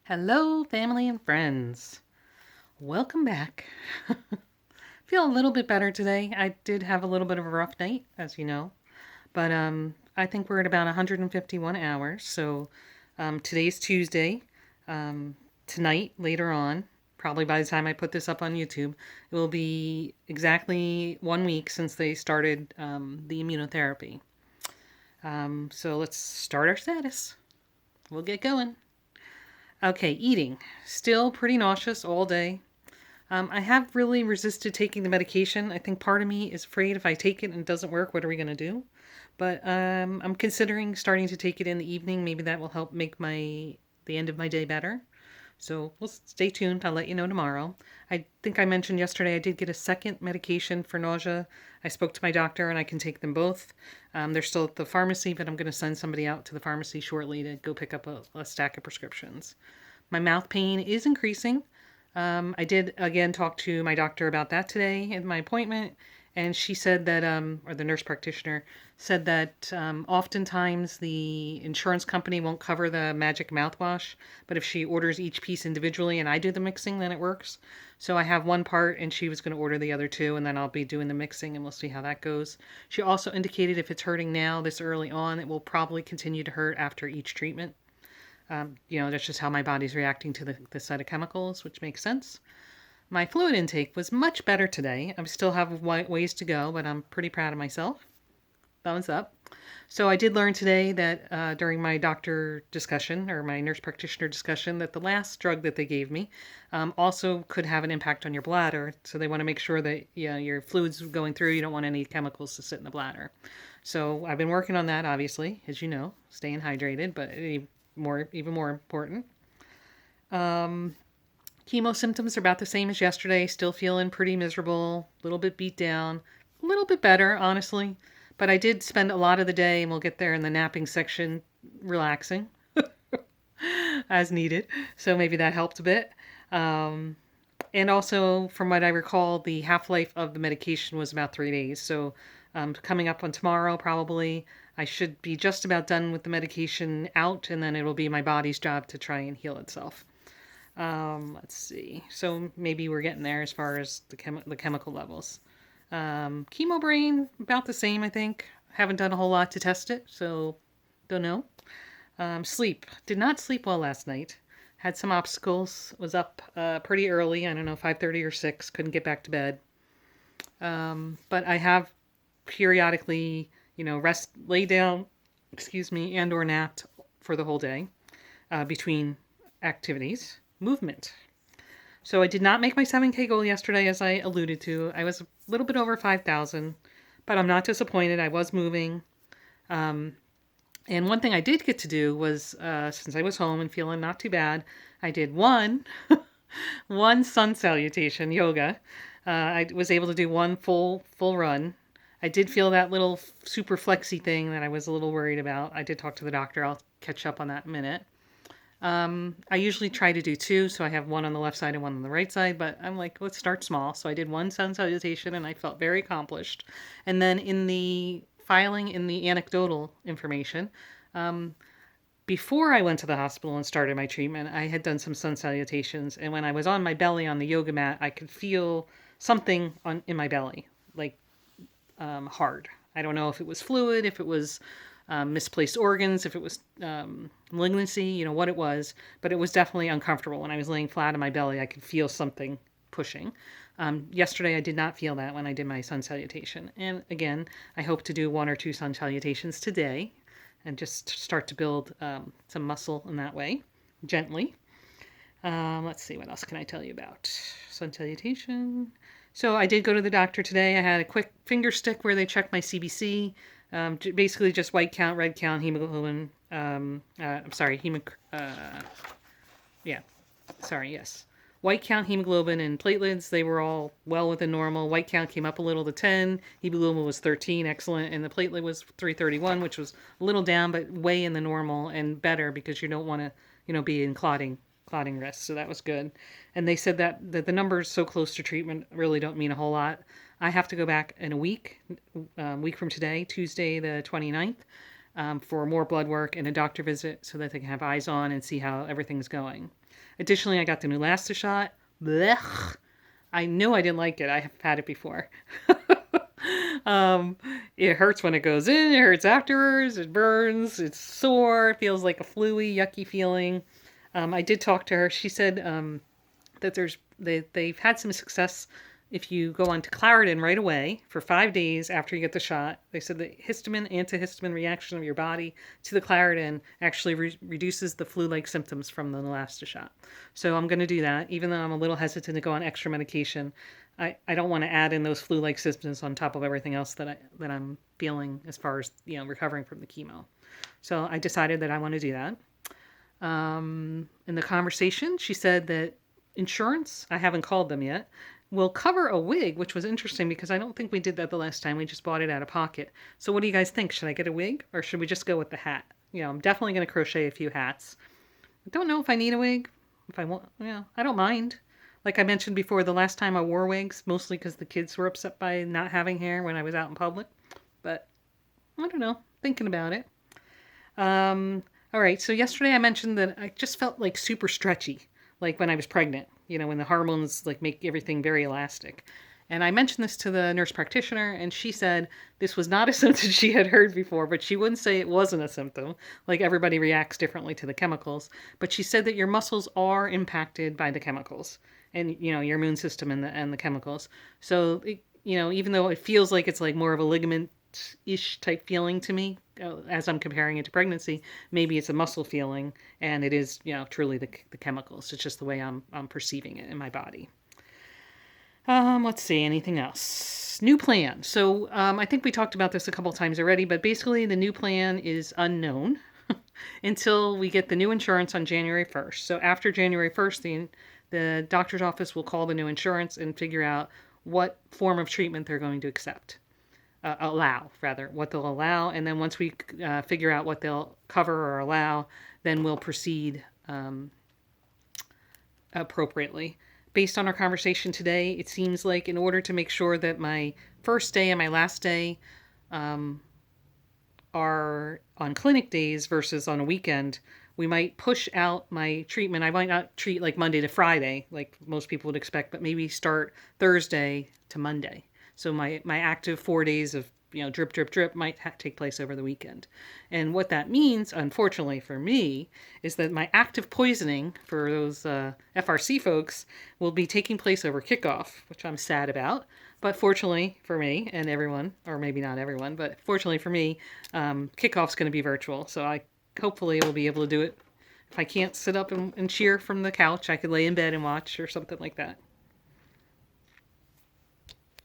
Hello, family and friends. Welcome back. Feel a little bit better today. I did have a little bit of a rough night, as you know, but I think we're at about 151 hours. So today's Tuesday. Tonight, later on, probably by the time I put this up on YouTube, it will be exactly 1 week since they started the immunotherapy. So let's start our status. We'll get going. Okay, eating. Still pretty nauseous all day. I have really resisted taking the medication. I think part of me is afraid if I take it and it doesn't work, what are we going to do? But I'm considering starting to take it in the evening. Maybe that will help make the end of my day better. So we'll stay tuned. I'll let you know tomorrow. I think I mentioned yesterday I did get a second medication for nausea. I spoke to my doctor and I can take them both. They're still at the pharmacy, but I'm going to send somebody out to the pharmacy shortly to go pick up a stack of prescriptions. My mouth pain is increasing. I did again talk to my doctor about that today at my appointment, and she said that, or the nurse practitioner said that oftentimes the insurance company won't cover the magic mouthwash, but if she orders each piece individually and I do the mixing, then it works. So I have one part, and she was going to order the other two, and then I'll be doing the mixing, and we'll see how that goes. She also indicated if it's hurting now, this early on, it will probably continue to hurt after each treatment. That's just how my body's reacting to the set of chemicals, which makes sense. My fluid intake was much better today. I still have ways to go, but I'm pretty proud of myself. Thumbs up. So I did learn today that during my doctor discussion or my nurse practitioner discussion that the last drug that they gave me also could have an impact on your bladder. So they want to make sure that your fluid's going through. You don't want any chemicals to sit in the bladder. So I've been working on that, obviously, as you know, staying hydrated, but even more important. Chemo symptoms are about the same as yesterday. Still feeling pretty miserable, a little bit beat down, a little bit better, honestly. But I did spend a lot of the day, and we'll get there in the napping section, relaxing as needed. So maybe that helped a bit. And also, from what I recall, the half-life of the medication was about 3 days. So coming up on tomorrow, probably, I should be just about done with the medication out, and then it'll be my body's job to try and heal itself. Let's see. So maybe we're getting there as far as the chemical levels. Chemo brain, about the same, I think. Haven't done a whole lot to test it, so don't know. Sleep. Did not sleep well last night. Had some obstacles. Was up pretty early. I don't know, 5:30 or 6. Couldn't get back to bed. But I have periodically, lay down, and or napped for the whole day between activities. Movement. So I did not make my 7K goal yesterday, as I alluded to. I was a little bit over 5,000, but I'm not disappointed. I was moving. And one thing I did get to do was, since I was home and feeling not too bad, I did one sun salutation yoga. I was able to do one full run. I did feel that little super flexy thing that I was a little worried about. I did talk to the doctor. I'll catch up on that in a minute. I usually try to do two, so I have one on the left side and one on the right side, but I'm like, let's start small. So I did one sun salutation and I felt very accomplished. And then in the filing in the anecdotal information, before I went to the hospital and started my treatment, I had done some sun salutations. And when I was on my belly on the yoga mat, I could feel something in my belly, like hard. I don't know if it was fluid, if it was misplaced organs, if it was malignancy, what it was, but it was definitely uncomfortable. When I was laying flat on my belly, I could feel something pushing. Yesterday, I did not feel that when I did my sun salutation. And again, I hope to do one or two sun salutations today and just start to build some muscle in that way, gently. Let's see, what else can I tell you about sun salutation? So I did go to the doctor today. I had a quick finger stick where they checked my CBC. Basically just white count, red count, hemoglobin. Yes. White count, hemoglobin, and platelets, they were all well within normal. White count came up a little to 10. Hemoglobin was 13, excellent. And the platelet was 331, which was a little down, but way in the normal and better because you don't want to, be in clotting risk. So that was good. And they said that the numbers so close to treatment really don't mean a whole lot. I have to go back in a week from today, Tuesday the 29th. for more blood work and a doctor visit so that they can have eyes on and see how everything's going. Additionally, I got the Neulasta shot. Blech. I knew I didn't like it. I have had it before. It hurts when it goes in. It hurts afterwards. It burns. It's sore. It feels like a fluey, yucky feeling. I did talk to her. She said that they've had some success if you go on to Claritin right away for 5 days after you get the shot. They said the antihistamine reaction of your body to the Claritin actually reduces the flu-like symptoms from the Neulasta shot. So I'm going to do that, even though I'm a little hesitant to go on extra medication. I don't want to add in those flu-like symptoms on top of everything else that I'm feeling as far as recovering from the chemo. So I decided that I want to do that. In the conversation, she said that insurance, I haven't called them yet, will cover a wig, which was interesting because I don't think we did that the last time. We just bought it out of pocket. So what do you guys think? Should I get a wig or should we just go with the hat? I'm definitely going to crochet a few hats. I don't know if I need a wig. If I want, I don't mind. Like I mentioned before, the last time I wore wigs, mostly because the kids were upset by not having hair when I was out in public. But I don't know, thinking about it. All right, so yesterday I mentioned that I just felt like super stretchy, like when I was pregnant, when the hormones like make everything very elastic. And I mentioned this to the nurse practitioner, and she said this was not a symptom she had heard before, but she wouldn't say it wasn't a symptom. Like everybody reacts differently to the chemicals. But she said that your muscles are impacted by the chemicals and, your immune system and the chemicals. So, even though it feels like it's like more of a ligament-ish type feeling to me, as I'm comparing it to pregnancy, maybe it's a muscle feeling, and it is, truly the chemicals. It's just the way I'm perceiving it in my body. Let's see, anything else? New plan. So I think we talked about this a couple times already, but basically the new plan is unknown until we get the new insurance on January 1st. So after January 1st, the doctor's office will call the new insurance and figure out what form of treatment they're going to what they'll allow. And then once we figure out what they'll cover or allow, then we'll proceed appropriately. Based on our conversation today, it seems like in order to make sure that my first day and my last day are on clinic days versus on a weekend, we might push out my treatment. I might not treat like Monday to Friday, like most people would expect, but maybe start Thursday to Monday. So my active 4 days of drip, drip, drip might take place over the weekend. And what that means, unfortunately for me, is that my active poisoning for those FRC folks will be taking place over kickoff, which I'm sad about. But fortunately for me and everyone, or maybe not everyone, but fortunately for me, kickoff's going to be virtual. So I hopefully will be able to do it. If I can't sit up and cheer from the couch, I could lay in bed and watch or something like that.